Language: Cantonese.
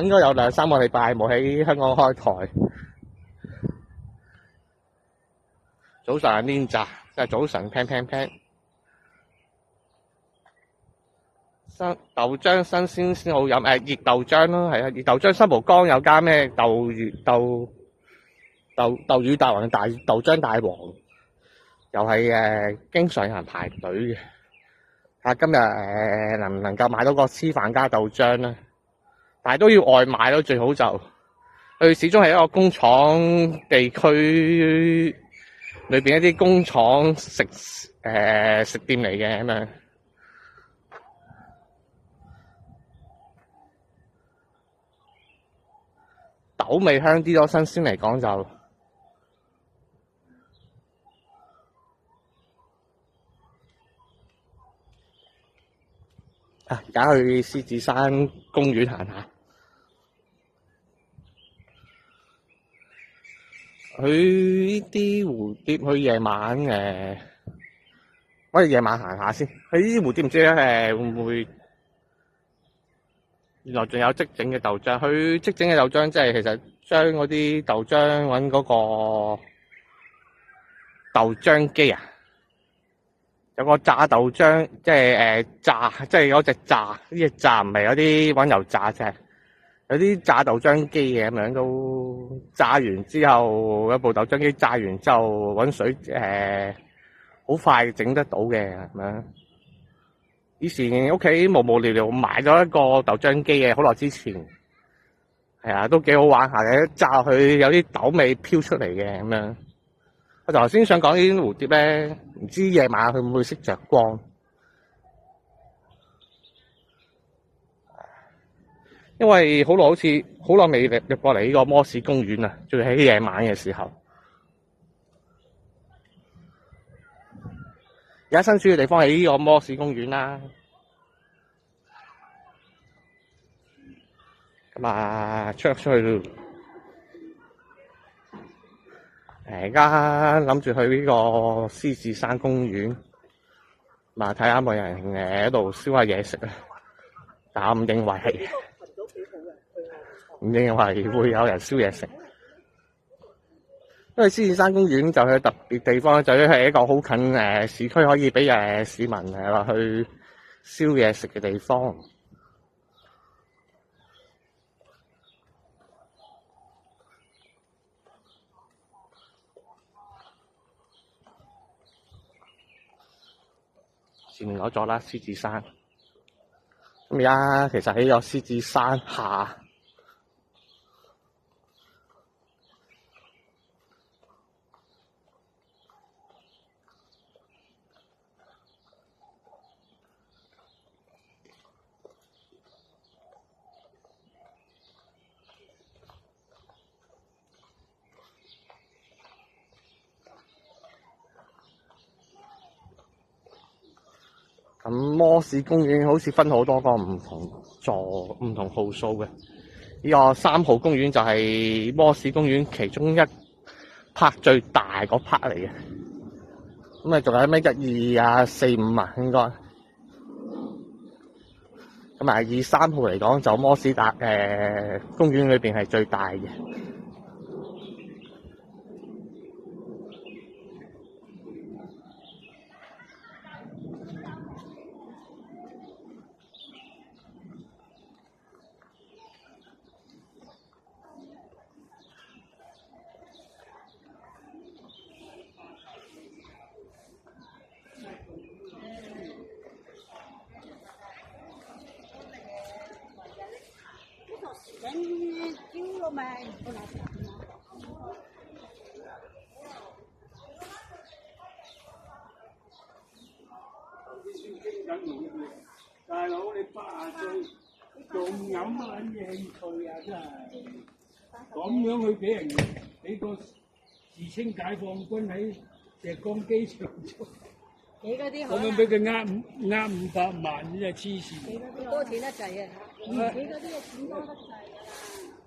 應該有2、3個禮拜冇喺香港開台。早晨練習，即係早晨 pan。豆漿新鮮先好飲，熱豆漿咯，係啊，熱豆漿新蒲崗有間咩豆乳大王豆漿大王，又係經常有人排隊嘅。睇下今日能唔能夠買到個黐飯加豆漿咧？但係都要外賣咯，最好就佢始終係一個工廠地區裏邊一啲工廠食店嚟嘅咁樣。豆味香啲咯，新鮮嚟講就而家去獅子山公園行下。佢呢啲蝴蝶，去夜晚我哋夜晚行下先。佢呢啲蝴蝶唔知咧會唔會？原來仲有即整嘅豆漿，佢即整嘅豆漿即係其實將嗰啲豆漿揾嗰個豆漿機啊，有個炸豆漿，即係炸，即係嗰隻炸，呢隻炸唔係嗰啲揾油炸啫，有啲炸豆漿機嘅咁樣都炸完之後，有部豆漿機炸完之後揾水好快整得到嘅咁樣。以前屋企無聊聊買咗一個豆漿機嘅，好耐之前，係啊，都幾好玩下嘅，炸落去有啲豆味飄出嚟嘅咁樣。我頭先想講呢啲蝴蝶咧，唔知夜晚佢會唔會識着光？因為好耐未入過嚟呢個摩士公園啊，仲要喺夜晚嘅時候。而家身處嘅地方係呢個摩士公園啦。咁啊，出去咯。而家諗住去呢個獅子山公園，睇下有冇人喺度燒下嘢食啊。但我唔認為會有人燒嘢食。因為獅子山公園就係特別地方，就係一個好近市區，可以俾市民落去燒嘢食嘅地方。前面攞咗啦，獅子山。咁而家其實喺個獅子山下。咁摩士公園好似分好多個唔同號數嘅，呢個3號公園就係摩士公園其中一 part 最大嗰 part 嚟嘅。咁啊，仲有咩1、2啊、4、5啊，應該。咁啊，以3號嚟講，就摩士公園裏邊係最大嘅。大佬你80歲仲有乜撚嘢興趣啊？真係咁樣去俾個自稱解放軍喺石崗機場做，你嗰啲咁樣俾佢呃500萬，真係黐線。你嗰啲多錢得滯啊！你嗰啲嘅錢多得滯啊！